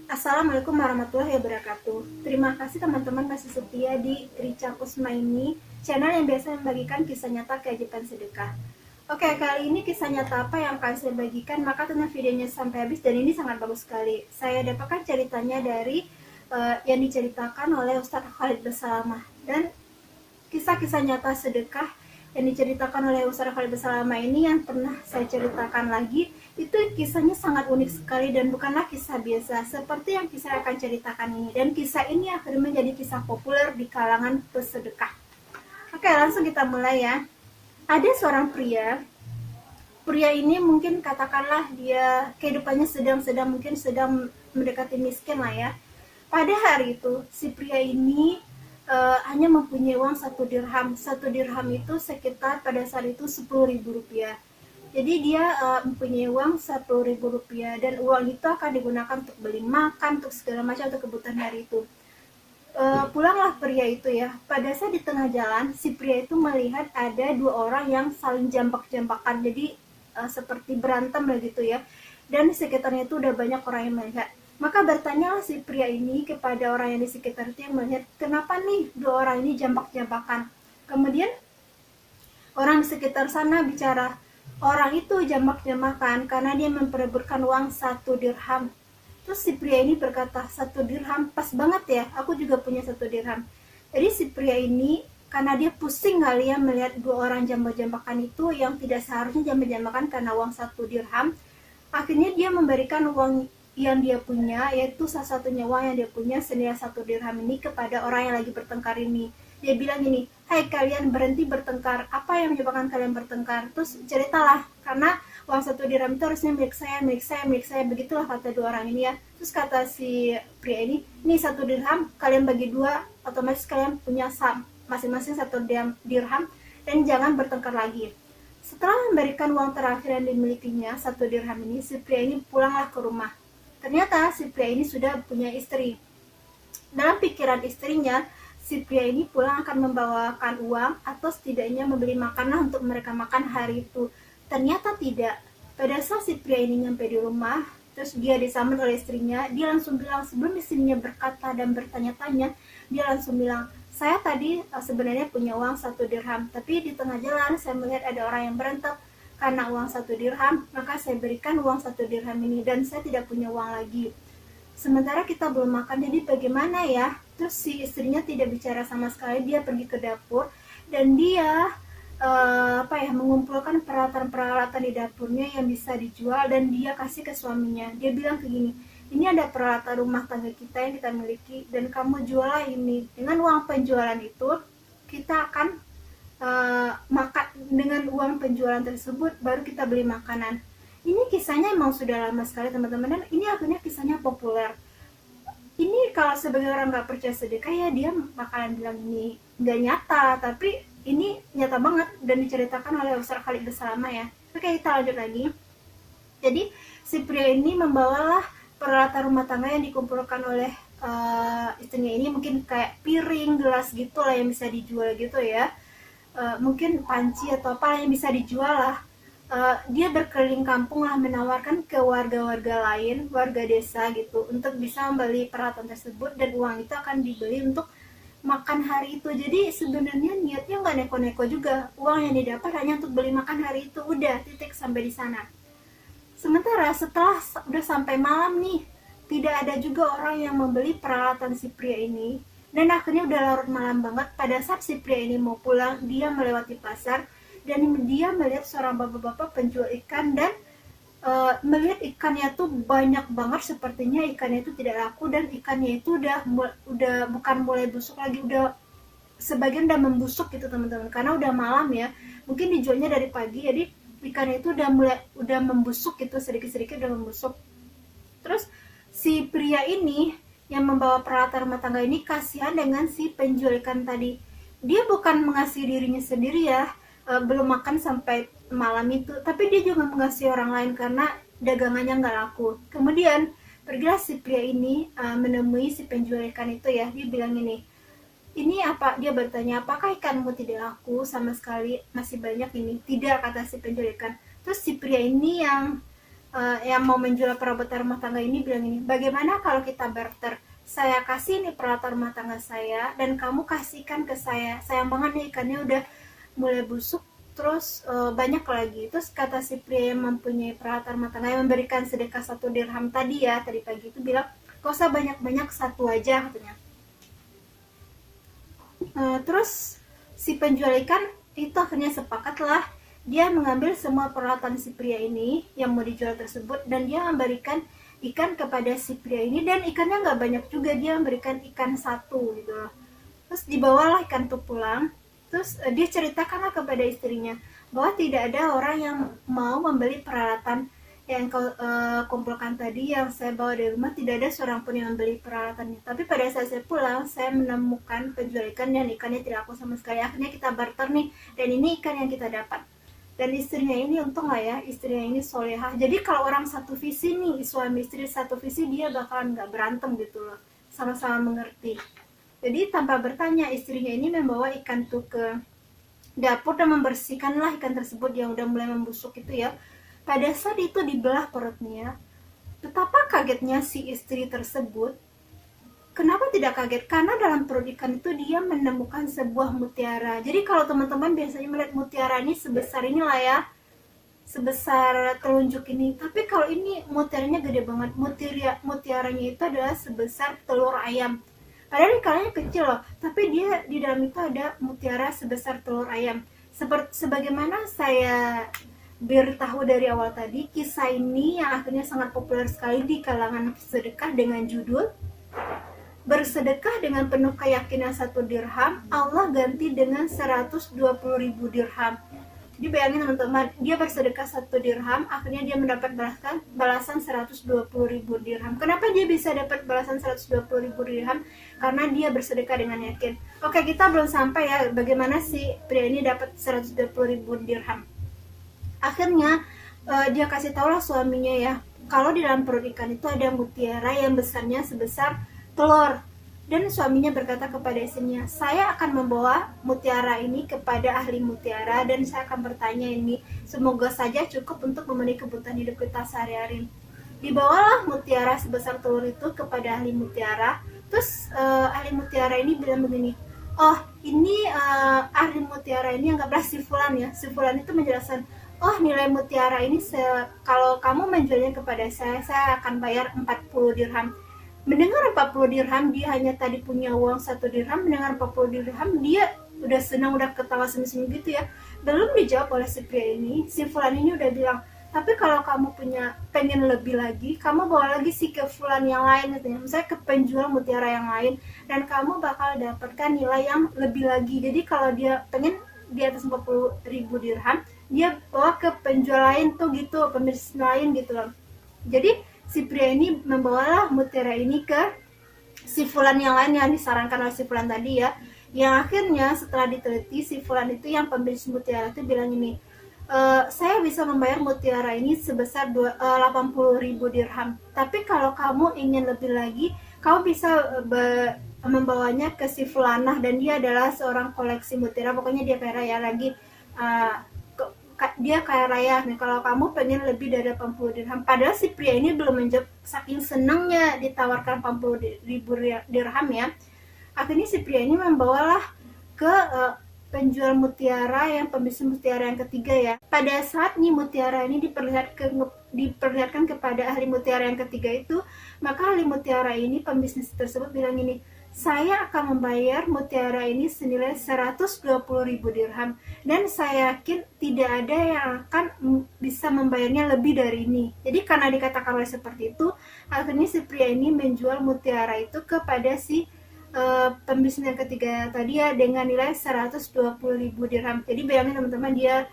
Assalamualaikum warahmatullahi wabarakatuh. Terima kasih teman-teman masih setia di Rica Kusma ini, channel yang biasa membagikan kisah nyata keajaiban sedekah. Oke, kali ini kisah nyata apa yang akan saya bagikan, maka tonton videonya sampai habis dan ini sangat bagus sekali. Saya dapatkan ceritanya dari yang diceritakan oleh Ustadz Khalid Basalamah, dan kisah-kisah nyata sedekah yang diceritakan oleh Ustadz Khalid Basalamah ini yang pernah saya ceritakan lagi, itu kisahnya sangat unik sekali dan bukanlah kisah biasa seperti yang saya akan ceritakan ini, dan kisah ini akhirnya menjadi kisah populer di kalangan pesedekah. Oke, langsung kita mulai ya. Ada seorang pria. Pria ini mungkin katakanlah dia kehidupannya sedang mungkin sedang mendekati miskin lah ya. Pada hari itu si pria ini hanya mempunyai uang 1 dirham. 1 dirham itu sekitar pada saat itu 10.000 rupiah. Jadi dia mempunyai uang 10.000 rupiah, dan uang itu akan digunakan untuk beli makan, untuk segala macam, untuk kebutuhan hari itu. Pulanglah pria itu ya. Pada saat di tengah jalan, si pria itu melihat ada dua orang yang saling jambak-jambakan. Jadi seperti berantem begitu ya. Dan di sekitarnya itu udah banyak orang yang melihat. Maka bertanyalah si pria ini kepada orang yang di sekitar itu yang melihat, kenapa nih dua orang ini jambak-jambakan. Kemudian orang di sekitar sana bicara, orang itu jambak-jambakan karena dia memperebutkan uang 1 dirham. Terus si pria ini berkata, 1 dirham pas banget ya, aku juga punya 1 dirham. Jadi si pria ini karena dia pusing kali ya melihat dua orang jambak-jambakan itu yang tidak seharusnya jambak-jambakan karena uang 1 dirham. Akhirnya dia memberikan uang yang dia punya, yaitu salah satunya uang yang dia punya senilai 1 dirham ini kepada orang yang lagi bertengkar ini. Dia bilang gini, hai kalian berhenti bertengkar, apa yang menyebabkan kalian bertengkar? Terus ceritalah, karena uang 1 dirham itu harusnya milik saya, milik saya, milik saya, begitulah kata dua orang ini ya. Terus kata si pria ini 1 dirham kalian bagi dua, otomatis kalian punya masing-masing 1 dirham, dan jangan bertengkar lagi. Setelah memberikan uang terakhir yang dimilikinya, 1 dirham ini, si pria ini pulanglah ke rumah. Ternyata si pria ini sudah punya istri. Dalam pikiran istrinya, si pria ini pulang akan membawakan uang atau setidaknya membeli makanan untuk mereka makan hari itu. Ternyata tidak. Pada saat si pria ini nyampe di rumah, terus dia disambut oleh istrinya, dia langsung bilang, sebelum istrinya berkata dan bertanya-tanya, dia langsung bilang, saya tadi sebenarnya punya uang 1 dirham, tapi di tengah jalan saya melihat ada orang yang berantem karena uang 1 dirham, maka saya berikan uang 1 dirham ini dan saya tidak punya uang lagi. Sementara kita belum makan, jadi bagaimana ya? Terus si istrinya tidak bicara sama sekali, dia pergi ke dapur dan dia mengumpulkan peralatan-peralatan di dapurnya yang bisa dijual dan dia kasih ke suaminya. Dia bilang kayak gini, ini ada peralatan rumah tangga kita yang kita miliki dan kamu jual ini. Dengan uang penjualan itu kita akan makan, dengan uang penjualan tersebut baru kita beli makanan. Ini kisahnya emang sudah lama sekali teman-teman, dan ini akhirnya kisahnya populer. Ini kalau sebagai orang nggak percaya sedekah ya dia bakalan bilang ini nggak nyata, tapi ini nyata banget dan diceritakan oleh Ustaz Khalid Basalamah ya. Oke, kita lanjut lagi. Jadi si pria ini membawalah peralatan rumah tangga yang dikumpulkan oleh istrinya ini, mungkin kayak piring, gelas gitu lah yang bisa dijual gitu ya. Mungkin panci atau apa yang bisa dijual lah. Dia berkeliling kampung lah menawarkan ke warga-warga lain, warga desa gitu, untuk bisa membeli peralatan tersebut dan uang itu akan dibeli untuk makan hari itu. Jadi sebenarnya niatnya nggak neko-neko juga, uang yang didapat hanya untuk beli makan hari itu, udah titik sampai di sana. Sementara setelah udah sampai malam nih, tidak ada juga orang yang membeli peralatan si pria ini. Dan akhirnya udah larut malam banget. Pada saat si pria ini mau pulang, dia melewati pasar dan dia melihat seorang bapak-bapak penjual ikan dan melihat ikannya tuh banyak banget, sepertinya ikannya itu tidak laku dan ikannya itu udah bukan mulai busuk lagi, udah sebagian udah membusuk gitu teman-teman, karena udah malam ya, mungkin dijualnya dari pagi, jadi ikannya itu udah membusuk gitu, sedikit-sedikit udah membusuk. Terus si pria ini yang membawa peralatan rumah tangga ini kasihan dengan si penjual ikan tadi. Dia bukan mengasihi dirinya sendiri ya, belum makan sampai malam itu, tapi dia juga mengasihi orang lain karena dagangannya nggak laku. Kemudian pergilah si pria ini menemui si penjual ikan itu ya. Dia bilang ini apa? Dia bertanya, apakah ikanmu tidak laku sama sekali, masih banyak ini? Tidak, kata si penjual ikan. Terus si pria ini yang yang mau menjual perabotan rumah tangga ini bilang ini, bagaimana kalau kita barter, saya kasih nih peralatan rumah tangga saya dan kamu kasihkan ke saya, sayang banget nih ikannya udah mulai busuk, terus banyak lagi. Terus kata si pria yang mempunyai peralatan rumah tangga yang memberikan sedekah 1 dirham tadi ya, tadi pagi itu bilang, gak usah banyak-banyak, satu aja katanya. Terus si penjual ikan itu akhirnya sepakatlah, dia mengambil semua peralatan si pria ini yang mau dijual tersebut dan dia memberikan ikan kepada si pria ini, dan ikannya nggak banyak juga, dia memberikan ikan 1 gitu loh. Terus dibawalah ikan itu pulang. Terus dia ceritakanlah kepada istrinya bahwa tidak ada orang yang mau membeli peralatan yang kau kumpulkan tadi, yang saya bawa dari rumah, tidak ada seorang pun yang membeli peralatannya. Tapi pada saat saya pulang, saya menemukan penjual ikan dan ikannya tidak laku sama sekali. Akhirnya kita barter nih, dan ini ikan yang kita dapat. Dan istrinya ini untung lah ya, istrinya ini solehah. Jadi kalau orang satu visi nih, suami istri satu visi, dia bakalan nggak berantem gitu loh, sama-sama mengerti. Jadi tanpa bertanya, istrinya ini membawa ikan tuh ke dapur dan membersihkanlah ikan tersebut yang udah mulai membusuk itu ya. Pada saat itu dibelah perutnya, betapa kagetnya si istri tersebut. Kenapa tidak kaget? Karena dalam perut ikan itu dia menemukan sebuah mutiara. Jadi kalau teman-teman biasanya melihat mutiara ini sebesar inilah ya, sebesar telunjuk ini. Tapi kalau ini mutiaranya gede banget. Mutiaranya itu adalah sebesar telur ayam. Padahal ikannya kecil loh, tapi dia di dalam itu ada mutiara sebesar telur ayam. Sebagaimana saya beritahu dari awal tadi, kisah ini yang akhirnya sangat populer sekali di kalangan sedekah dengan judul bersedekah dengan penuh keyakinan 1 dirham, Allah ganti dengan 120.000 dirham. Jadi bayangin teman-teman, dia bersedekah 1 dirham, akhirnya dia mendapat balasan 120.000 dirham. Kenapa dia bisa dapat balasan 120.000 dirham? Karena dia bersedekah dengan yakin. Oke, kita belum sampai ya bagaimana si pria ini dapat 120.000 dirham. Akhirnya dia kasih tahulah suaminya ya, kalau di dalam perut ikan itu ada mutiara yang besarnya sebesar telur. Dan suaminya berkata kepada istrinya, saya akan membawa mutiara ini kepada ahli mutiara dan saya akan bertanya ini, semoga saja cukup untuk memenuhi kebutuhan hidup kita sehari-hari. Dibawalah mutiara sebesar telur itu kepada ahli mutiara. Terus ahli mutiara ini bilang begini, oh ini ahli mutiara ini anggaplah si Fulan ya. Si Fulan itu menjelaskan, oh nilai mutiara ini kalau kamu menjualnya kepada saya akan bayar 40 dirham. Mendengar 40 dirham, dia hanya tadi punya uang 1 dirham, mendengar 40 dirham, dia udah senang, udah ketawa senyum-senyum gitu ya. Belum dijawab oleh si pria ini, si Fulan ini udah bilang, tapi kalau kamu pengen lebih lagi, kamu bawa lagi sih ke Fulan yang lain, gitu ya. Misalnya ke penjual mutiara yang lain, dan kamu bakal dapatkan nilai yang lebih lagi. Jadi kalau dia pengen di atas 40.000 dirham, dia bawa ke penjual lain tuh gitu, pembisnis lain gitu loh. Jadi si pria ini membawalah mutiara ini ke si Fulan yang lain yang disarankan oleh si Fulan tadi ya. Yang akhirnya setelah diteliti, si Fulan itu yang pembisnis mutiara itu bilang ini, saya bisa membayar mutiara ini sebesar 80.000 dirham. Tapi kalau kamu ingin lebih lagi, kamu bisa membawanya ke si Fulanah, dan dia adalah seorang koleksi mutiara. Pokoknya dia kaya raya lagi. Dia kaya raya nih, kalau kamu pengen lebih dari 80 dirham. Padahal si pria ini belum menjawab, saking senangnya ditawarkan 80.000 dirham ya. Akhirnya si pria ini membawalah ke penjual mutiara yang pembisnis mutiara yang ketiga ya. Pada saat nih mutiara ini diperlihatkan kepada ahli mutiara yang ketiga itu, maka ahli mutiara ini, pembisnis tersebut bilang ini, saya akan membayar mutiara ini senilai 120.000 dirham, dan saya yakin tidak ada yang akan bisa membayarnya lebih dari ini. Jadi karena dikatakan oleh seperti itu, akhirnya si pria ini menjual mutiara itu kepada si pembisnis yang ketiga tadi ya, dengan nilai 120.000 dirham. Jadi bayangin teman-teman, dia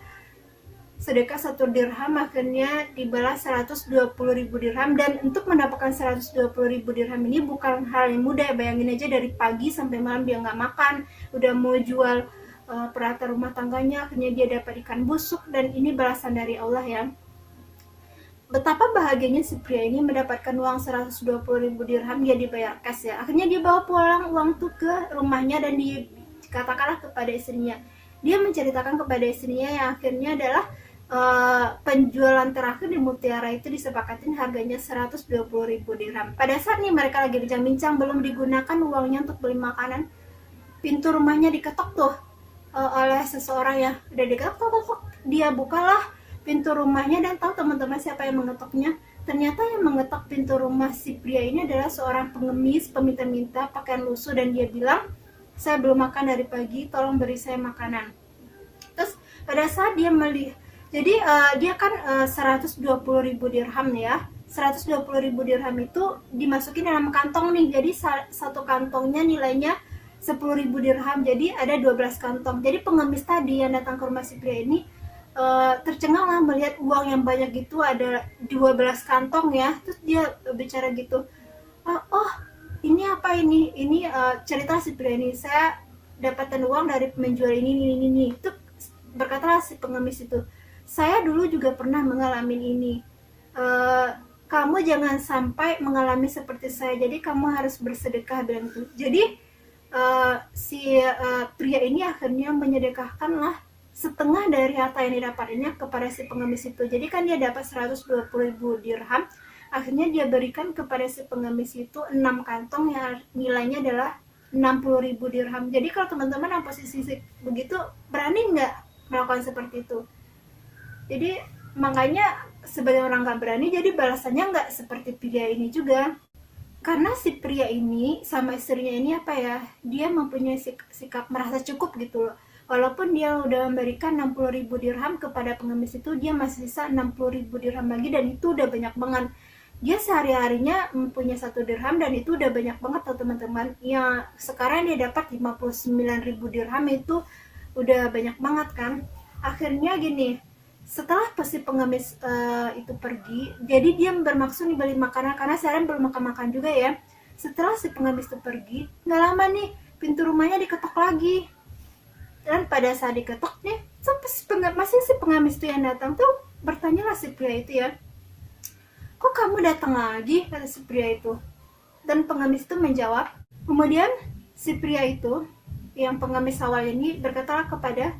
sedekah 1 dirham akhirnya dibalas 120.000 dirham. Dan untuk mendapatkan 120.000 dirham ini bukan hal yang mudah. Bayangin aja dari pagi sampai malam dia nggak makan, udah mau jual peralatan rumah tangganya, akhirnya dia dapat ikan busuk, dan ini balasan dari Allah ya. Betapa bahagianya si pria ini mendapatkan uang 120.000 dirham, dia dibayar cash ya. Akhirnya dia bawa pulang uang itu ke rumahnya dan dikatakanlah kepada istrinya. Dia menceritakan kepada istrinya yang akhirnya adalah penjualan terakhir di Mutiara itu disepakatin harganya 120.000 dirham. Pada saat nih mereka lagi bincang-bincang, belum digunakan uangnya untuk beli makanan, pintu rumahnya diketok tuh oleh seseorang ya. Udah diketok, dia bukalah pintu rumahnya dan tahu teman-teman siapa yang mengetoknya? Ternyata yang mengetok pintu rumah si pria ini adalah seorang pengemis, peminta-minta, pakaian lusuh, dan dia bilang, saya belum makan dari pagi, tolong beri saya makanan. Terus pada saat dia melihat, jadi dia kan 120.000 dirham ya, 120.000 dirham itu dimasukin dalam kantong nih, jadi satu kantongnya nilainya 10.000 dirham, jadi ada 12 kantong. Jadi pengemis tadi yang datang ke rumah si pria ini tercengang lah melihat uang yang banyak gitu, ada 12 kantong ya. Terus dia bicara gitu, oh ini apa ini cerita si pria ini, saya dapatkan uang dari menjual ini. Itu berkatalah si pengemis itu, saya dulu juga pernah mengalami ini, kamu jangan sampai mengalami seperti saya, jadi kamu harus bersedekah, bilang itu. Jadi si pria ini akhirnya menyedekahkanlah setengah dari harta yang didapatnya kepada si pengemis itu. Jadi kan dia dapat 120.000 dirham, akhirnya dia berikan kepada si pengemis itu 6 kantong yang nilainya adalah 60.000 dirham. Jadi kalau teman-teman yang posisi begitu, berani nggak melakukan seperti itu? Jadi makanya sebagai orang nggak berani, jadi balasannya nggak seperti pria ini juga. Karena si pria ini sama istrinya ini apa ya, dia mempunyai sikap merasa cukup gitu loh. Walaupun dia udah memberikan 60.000 dirham kepada pengemis itu, dia masih sisa 60.000 dirham lagi, dan itu udah banyak banget. Dia sehari-harinya mempunyai 1 dirham, dan itu udah banyak banget tuh teman-teman. Ya sekarang dia dapat 59.000 dirham, itu udah banyak banget kan. Akhirnya gini, setelah si pengemis itu pergi, jadi dia bermaksud nih beli makanan karena seharian belum makan-makan juga ya. Setelah si pengemis itu pergi, nggak lama nih pintu rumahnya diketok lagi. Dan pada saat diketok nih, masih si pengemis itu yang datang tuh, bertanyalah si pria itu ya, kok kamu datang lagi, kata si pria itu. Dan pengemis itu menjawab. Kemudian si pria itu, yang pengemis awal ini, berkatalah kepada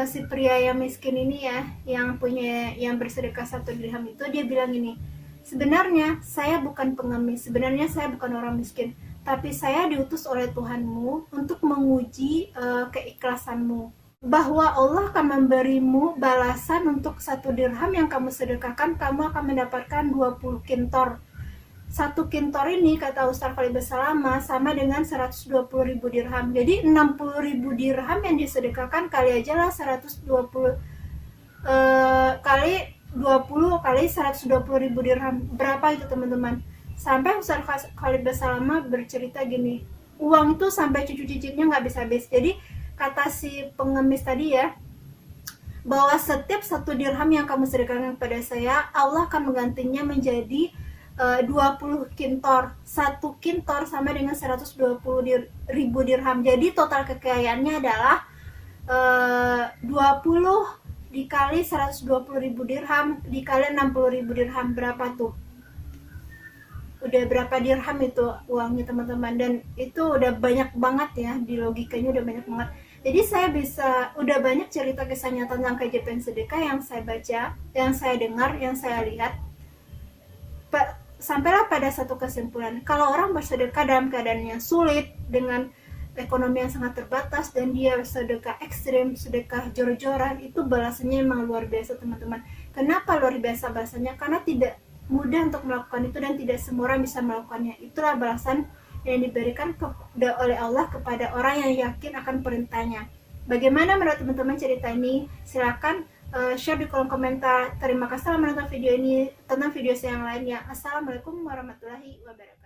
si pria yang miskin ini ya, yang bersedekah 1 dirham itu, dia bilang ini, sebenarnya saya bukan pengemis, sebenarnya saya bukan orang miskin, tapi saya diutus oleh Tuhanmu untuk menguji keikhlasanmu, bahwa Allah akan memberimu balasan untuk 1 dirham yang kamu sedekahkan, kamu akan mendapatkan 20 kintor. 1 kintor ini, kata Ustaz Khalid Basalamah, sama dengan 120.000 dirham. Jadi 60.000 dirham yang disedekahkan kali aja lah 120 kali 20 kali 120.000 dirham. Berapa itu teman-teman? Sampai Ustaz Khalid Basalamah bercerita gini, uang itu sampai cucu-cicitnya nggak bisa habis. Jadi kata si pengemis tadi ya, bahwa setiap 1 dirham yang kamu sedekahkan kepada saya, Allah akan menggantinya menjadi 20 kintor. 1 kintor sama dengan 120.000 dirham. Jadi total kekayaannya adalah 20 dikali 120.000 dirham dikali 60.000 dirham. Berapa tuh? Udah berapa dirham itu uangnya teman-teman, dan itu udah banyak banget ya, di logikanya udah banyak banget. Jadi saya udah banyak cerita kisah nyata tentang KJPN sedekah yang saya baca, yang saya dengar, yang saya lihat. Sampailah pada satu kesimpulan, kalau orang bersedekah dalam keadaan yang sulit, dengan ekonomi yang sangat terbatas, dan dia sedekah ekstrim, sedekah jor-joran, itu balasannya memang luar biasa teman-teman. Kenapa luar biasa balasannya? Karena tidak mudah untuk melakukan itu, dan tidak semua orang bisa melakukannya. Itulah balasan yang diberikan oleh Allah kepada orang yang yakin akan perintahnya. Bagaimana menurut teman-teman cerita ini? Silakan share di kolom komentar. Terima kasih telah menonton video ini. Tonton video saya yang lainnya. Assalamualaikum warahmatullahi wabarakatuh.